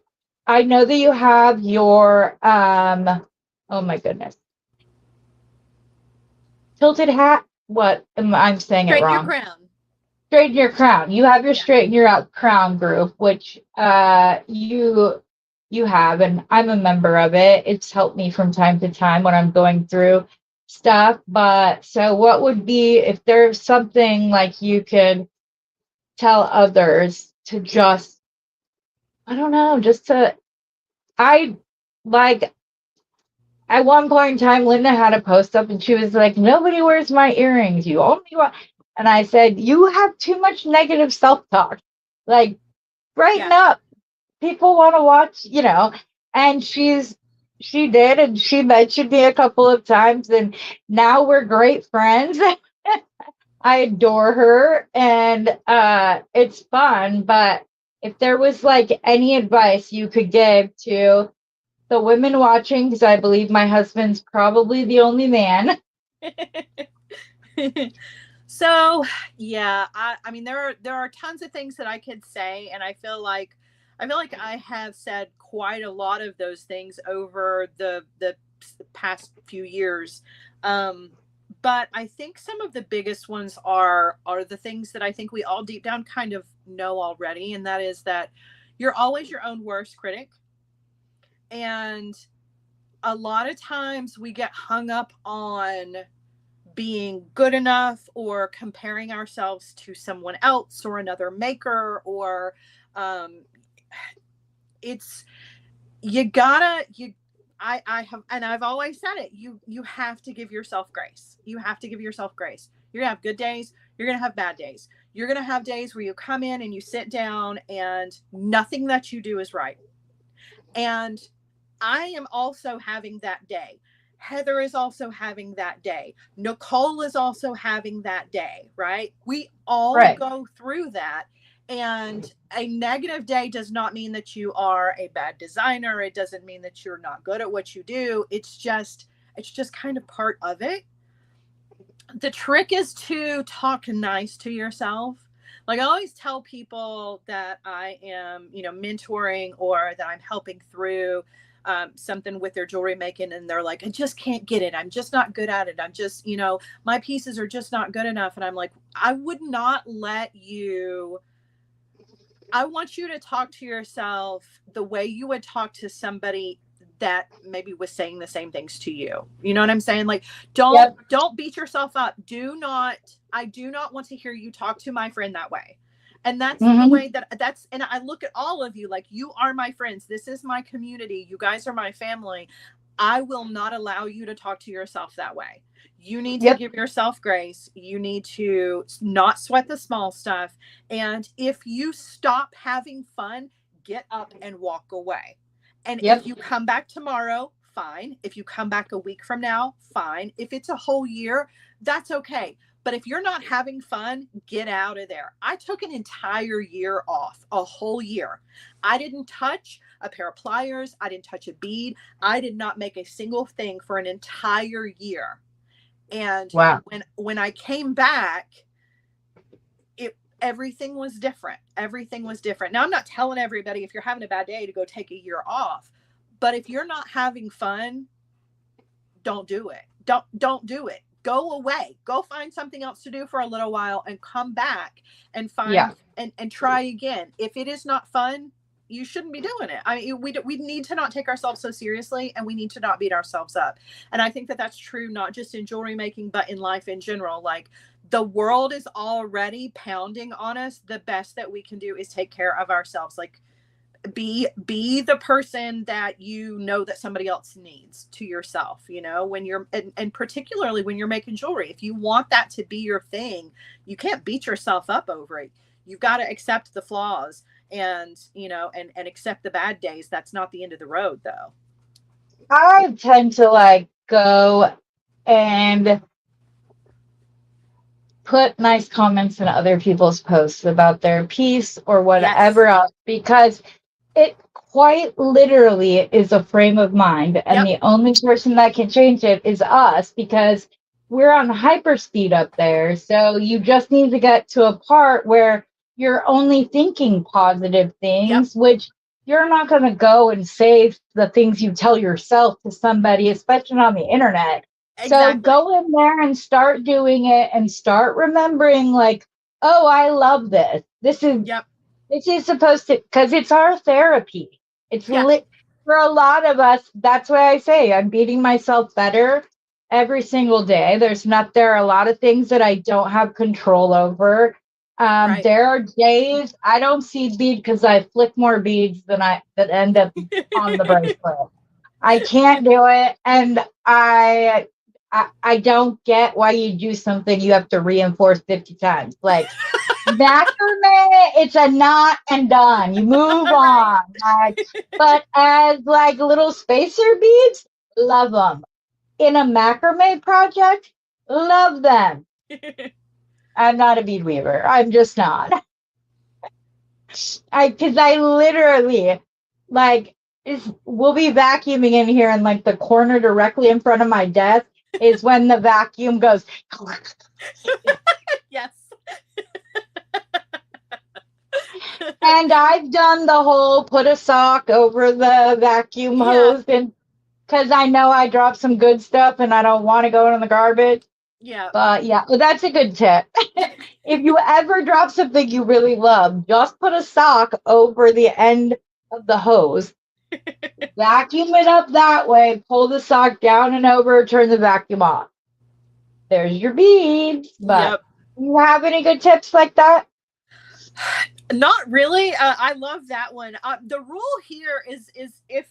I know that you have your oh my goodness. Tilted hat? What am I'm saying it Straighten your wrong? crown. Straighten your crown. You have your Yeah. straighten your out crown group, which you have, and I'm a member of it. It's helped me from time to time when I'm going through stuff. But so what would be if there's something like you could tell others to just I don't know, just to I like at one point in time, Linda had a post up and she was like, nobody wears my earrings. You only want. And I said, you have too much negative self talk. Like, brighten up. People want to watch, And she did. And she mentioned me a couple of times. And now we're great friends. I adore her. And it's fun. But if there was like any advice you could give to the women watching, because I believe my husband's probably the only man. So yeah, I mean there are tons of things that I could say, and I feel like I have said quite a lot of those things over the past few years. But I think some of the biggest ones are the things that I think we all deep down kind of know already, and that is that you're always your own worst critic. And a lot of times we get hung up on being good enough or comparing ourselves to someone else or another maker, or it's you gotta you I have, and I've always said it, you have to give yourself grace. You have to give yourself grace. You're gonna have good days, you're gonna have bad days. You're going to have days where you come in and you sit down and nothing that you do is right. And I am also having that day. Heather is also having that day. Nicole is also having that day, right? We all Right. go through that. And a negative day does not mean that you are a bad designer. It doesn't mean that you're not good at what you do. It's just kind of part of it. The trick is to talk nice to yourself. Like I always tell people that I am, mentoring or that I'm helping through something with their jewelry making, and they're like, I just can't get it. I'm just not good at it. I'm just, my pieces are just not good enough. And I'm like, I would not let you. I want you to talk to yourself the way you would talk to somebody that maybe was saying the same things to you. You know what I'm saying? Like, don't beat yourself up. I do not want to hear you talk to my friend that way. And that's the way and I look at all of you, like, you are my friends. This is my community. You guys are my family. I will not allow you to talk to yourself that way. You need to give yourself grace. You need to not sweat the small stuff. And if you stop having fun, get up and walk away. And if you come back tomorrow, fine. If you come back a week from now, fine. If it's a whole year, that's okay. But if you're not having fun, get out of there. I took an entire year off, a whole year. I didn't touch a pair of pliers. I didn't touch a bead. I did not make a single thing for an entire year. And when I came back, everything was different. Everything was different. Now, I'm not telling everybody if you're having a bad day to go take a year off, but if you're not having fun, don't do it. Don't do it. Go away. Go find something else to do for a little while and come back and find and try again. If it is not fun, you shouldn't be doing it. I mean, we need to not take ourselves so seriously, and we need to not beat ourselves up. And I think that that's true, not just in jewelry making, but in life in general. Like, the world is already pounding on us. The best that we can do is take care of ourselves. Like, be the person that that somebody else needs to yourself, when you're, and particularly when you're making jewelry. If you want that to be your thing, you can't beat yourself up over it. You've got to accept the flaws and accept the bad days. That's not the end of the road, though. I tend to go and put nice comments in other people's posts about their piece or whatever else, because it quite literally is a frame of mind, and the only person that can change it is us, because we're on hyperspeed up there. So you just need to get to a part where you're only thinking positive things, which you're not going to go and say the things you tell yourself to somebody, especially on the internet. Exactly. So go in there and start doing it and start remembering, like, oh, I love this. This is supposed to, because it's our therapy. It's for a lot of us. That's why I say I'm beating myself better every single day. There are a lot of things that I don't have control over. There are days I don't see bead because I flick more beads that end up on the bracelet. I can't do it, and I don't get why you do something you have to reinforce 50 times. Like, macrame, it's a knot and done. You move on. But as little spacer beads, love them. In a macrame project, love them. I'm not a bead weaver. I'm just not. Because I literally, we'll be vacuuming in here, and the corner directly in front of my desk is when the vacuum goes. Yes. And I've done the whole put a sock over the vacuum hose, and because I know I dropped some good stuff and I don't want to go in the garbage. Yeah. But that's a good tip. If you ever drop something you really love, just put a sock over the end of the hose. Vacuum it up that way, pull the sock down and over, turn the vacuum off. There's your beads. But you have any good tips like that? Not really. I love that one. The rule here is if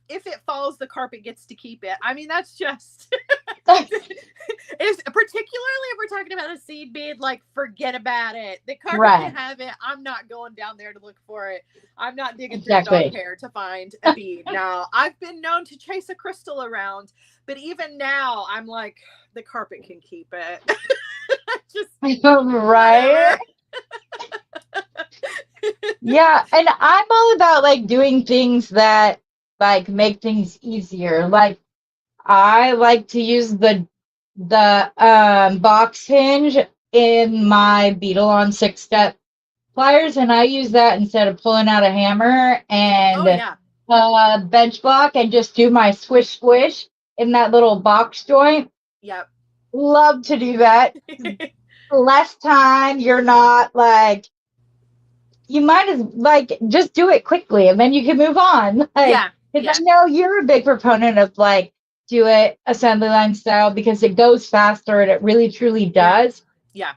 it falls, the carpet gets to keep it. I mean, that's just Particularly if we're talking about a seed bead, like forget about it. The carpet Right. can have it. I'm not going down there to look for it. I'm not digging through Exactly. dog hair to find a bead. Now, I've been known to chase a crystal around, but even now, I'm like, the carpet can keep it. Just Right. Yeah, and I'm all about like doing things that like make things easier. Like I like to use the box hinge in my Beetle on 6-step pliers, and I use that instead of pulling out a hammer and Oh yeah. bench block and just do my swish swish in that little box joint. Yep. Love to do that. Less time, you're not like you might as like just do it quickly and then you can move on. Like, Yeah. because I know you're a big proponent of like do it assembly line style because it goes faster and it really truly does. Yeah.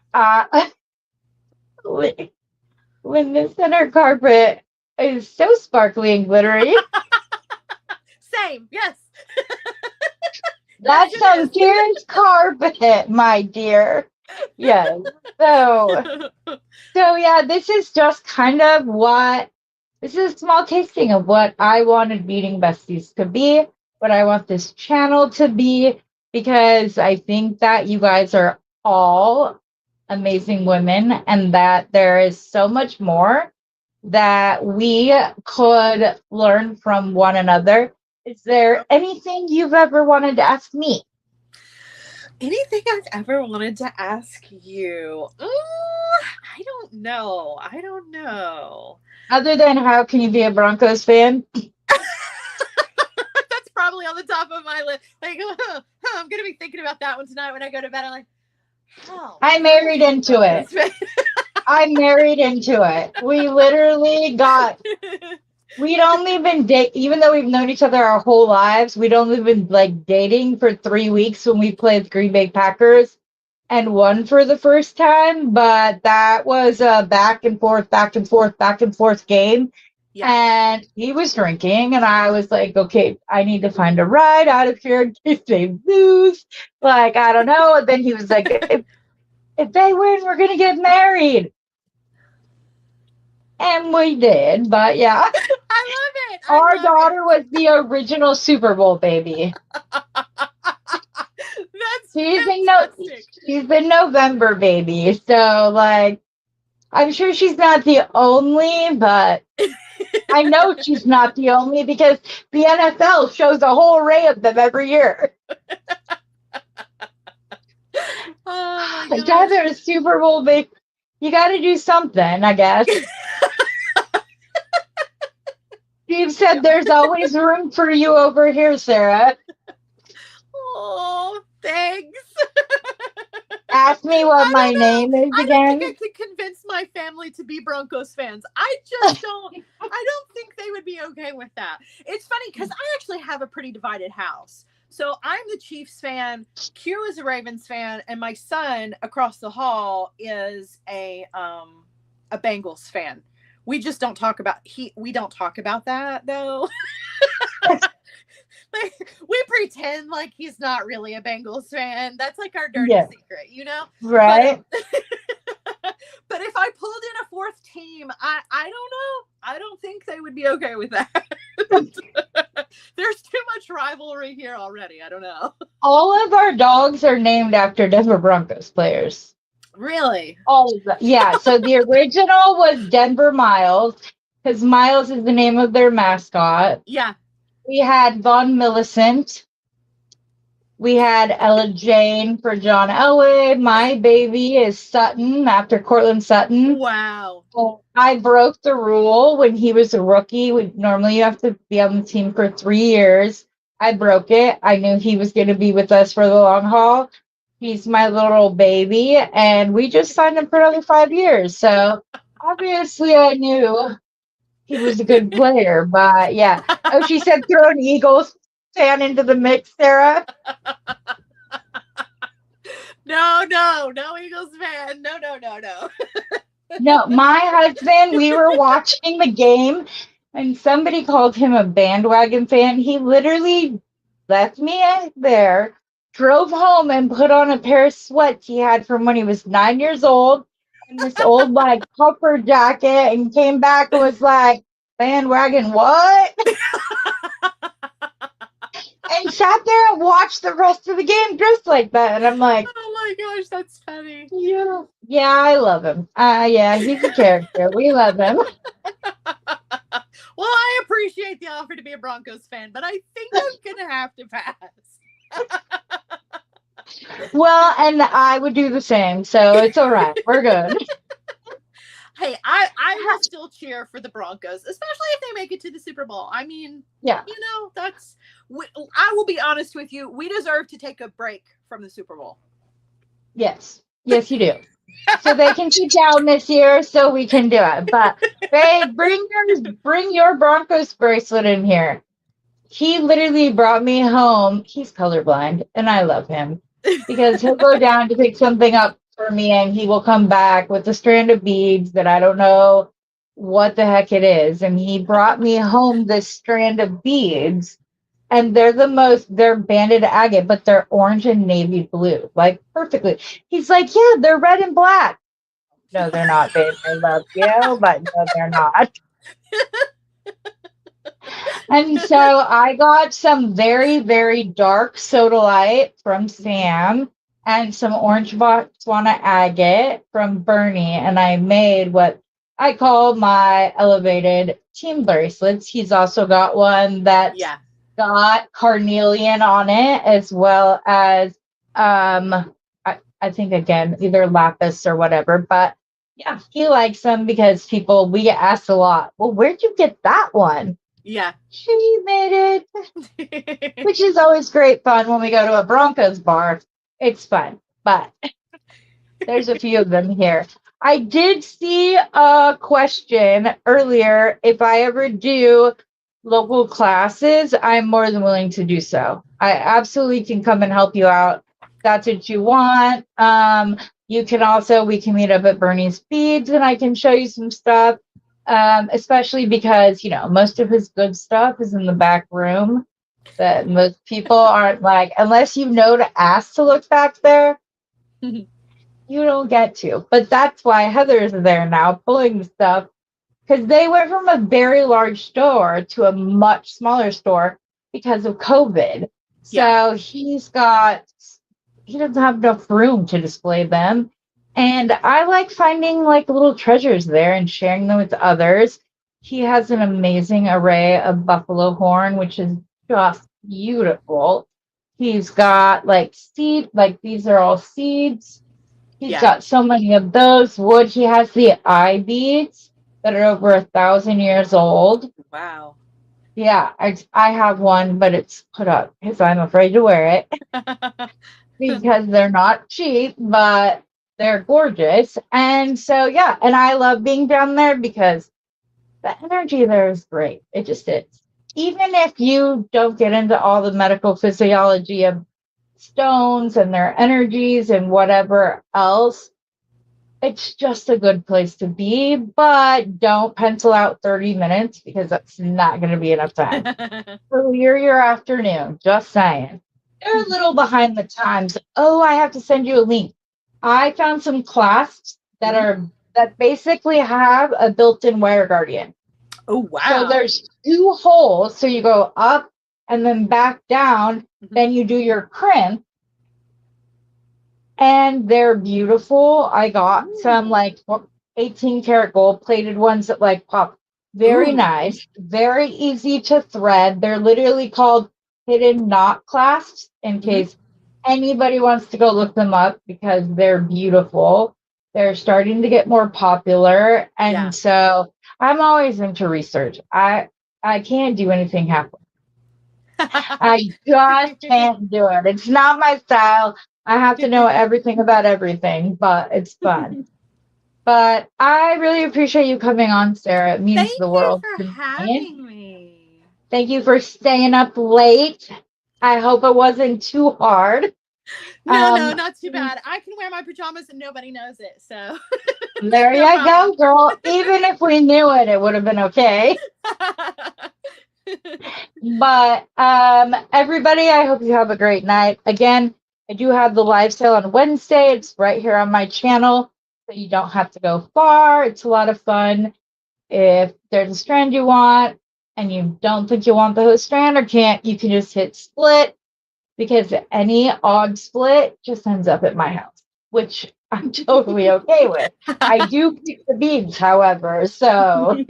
When the center carpet is so sparkly and glittery. Same. Yes. That's some Karen's carpet, my dear. Yes. So yeah, this is just kind of this is a small tasting of what I wanted Beading Besties to be, what I want this channel to be, because I think that you guys are all amazing women and that there is so much more that we could learn from one another. Is there anything you've ever wanted to ask me? Anything I've ever wanted to ask you? I don't know. Other than how can you be a Broncos fan? That's probably on the top of my list. Like, I'm going to be thinking about that one tonight when I go to bed. I'm like, I married into it. I married into it. We literally we'd only been even though we've known each other our whole lives, we'd only been like dating for 3 weeks when we played Green Bay Packers and won for the first time. But that was a back and forth game. Yeah. And he was drinking, and I was like, okay, I need to find a ride out of here in case they lose. Like, I don't know. And then he was like, if they win, we're going to get married. And we did, but yeah. I love it. Our daughter was the original Super Bowl baby. She's a November baby. So, like, I'm sure she's not the only, but I know she's not the only because the NFL shows a whole array of them every year. Oh my gosh. They're a Super Bowl baby. You got to do something, I guess. Steve said there's always room for you over here, Sarah. Oh, thanks. Ask me what my name is again. I don't think I could convince my family to be Broncos fans. I just don't. I don't think they would be okay with that. It's funny because I actually have a pretty divided house. So I'm the Chiefs fan, Q is a Ravens fan, and my son across the hall is a Bengals fan. We just don't talk about we don't talk about that though. We pretend like he's not really a Bengals fan. That's like our dirty secret, you know? Right. But if I pulled in a fourth team, I don't know. I don't think they would be okay with that. There's too much rivalry here already. I don't know. All of our dogs are named after Denver Broncos players. Really? All of them. Yeah. So the original was Denver Miles because Miles is the name of their mascot. Yeah. We had Von Millicent. We had Ella Jane for John Elway. My baby is Sutton after Cortland Sutton. Wow. So I broke the rule when he was a rookie. Normally you have to be on the team for 3 years. I broke it. I knew he was going to be with us for the long haul. He's my little baby, and we just signed him for another 5 years. So obviously I knew he was a good player, but yeah. Oh, she said throw an Eagles fan into the mix, Sarah. No Eagles fan. No. No, my husband, we were watching the game, and somebody called him a bandwagon fan. He literally left me there, drove home and put on a pair of sweats he had from when he was 9 years old and this old like puffer jacket and came back and was like, bandwagon what? And sat there and watched the rest of the game dressed like that. And I'm like, oh my gosh, that's funny. Yeah, I love him. Yeah, he's a character. We love him. Well, I appreciate the offer to be a Broncos fan, but I think I'm gonna have to pass. Well, and I would do the same, so it's all right. We're good. Hey, I will still cheer for the Broncos, especially if they make it to the Super Bowl. I mean, yeah, you know, I will be honest with you. We deserve to take a break from the Super Bowl. Yes, you do. So they can sit down this year, so we can do it. But babe, bring your Broncos bracelet in here. He literally brought me home. He's colorblind, and I love him because he'll go down to pick something up for me, and he will come back with a strand of beads that I don't know what the heck it is. And he brought me home this strand of beads, and they're banded agate, but they're orange and navy blue, like perfectly. He's like, yeah, they're red and black. No, they're not, babe. I love you, but no, they're not. And so I got some very, very dark sodalite from Sam and some orange Botswana agate from Bernie. And I made what I call my elevated team bracelets. He's also got one that's got carnelian on it, as well as I think again, either lapis or whatever. But yeah, he likes them because we get asked a lot, well, where'd you get that one? Yeah. She made it, which is always great fun when we go to a Broncos bar. It's fun, but there's a few of them here. I did see a question earlier. If I ever do local classes, I'm more than willing to do so. I absolutely can come and help you out. That's what you want. We can meet up at Bernie's Beads and I can show you some stuff. Especially because, most of his good stuff is in the back room that most people aren't like, unless you know to ask to look back there, you don't get to. But that's why Heather's there now pulling the stuff, because they went from a very large store to a much smaller store because of COVID. So he doesn't have enough room to display them. And I like finding like little treasures there and sharing them with others. He has an amazing array of buffalo horn, which is just beautiful. He's got these are all seeds. He's got so many of those. Wood, he has the eye beads that are over 1,000 years old. Wow. Yeah, I have one, but it's put up because I'm afraid to wear it because they're not cheap, but they're gorgeous. And so, and I love being down there because the energy there is great. It just is. Even if you don't get into all the medical physiology of stones and their energies and whatever else, it's just a good place to be. But don't pencil out 30 minutes because that's not going to be enough time. So your afternoon, just saying. They're a little behind the times. Oh, I have to send you a link. I found some clasps that basically have a built-in wire guardian. Oh, wow. So there's 2 holes. So you go up and then back down. Then you do your crimp. And they're beautiful. I got some 18 karat gold plated ones that pop. Very nice. Very easy to thread. They're literally called hidden knot clasps in case anybody wants to go look them up because they're beautiful. They're starting to get more popular. And so I'm always into research. I can't do anything halfway. I just can't do it. It's not my style. I have to know everything about everything, but it's fun. But I really appreciate you coming on, Sarah. It means the world to me. Having me. Thank you for staying up late. I hope it wasn't too hard. No, not too bad. I can wear my pajamas and nobody knows it. So there you go, girl. Even if we knew it, it would have been okay. But everybody, I hope you have a great night. Again, I do have the live sale on Wednesday. It's right here on my channel, so you don't have to go far. It's a lot of fun. If there's a strand you want and you don't think you want the whole strand or can't, you can just hit split, because any odd split just ends up at my house, which I'm totally okay with. I do keep the beads, however, so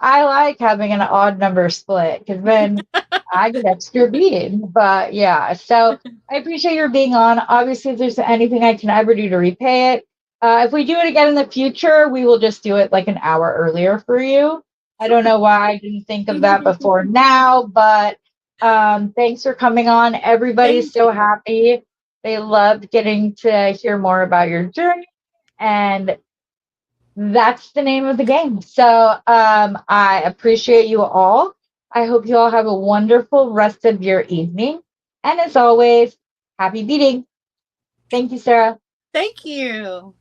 I like having an odd number split because then I get extra beads. But yeah, so I appreciate your being on. Obviously, if there's anything I can ever do to repay it, if we do it again in the future, we will just do it like an hour earlier for you. I don't know why I didn't think of that before now, but thanks for coming on. Everybody's Thank so you. happy. They loved getting to hear more about your journey, and that's the name of the game. So I appreciate you all. I hope you all have a wonderful rest of your evening. And as always, happy beading. Thank you, Sarah. Thank you.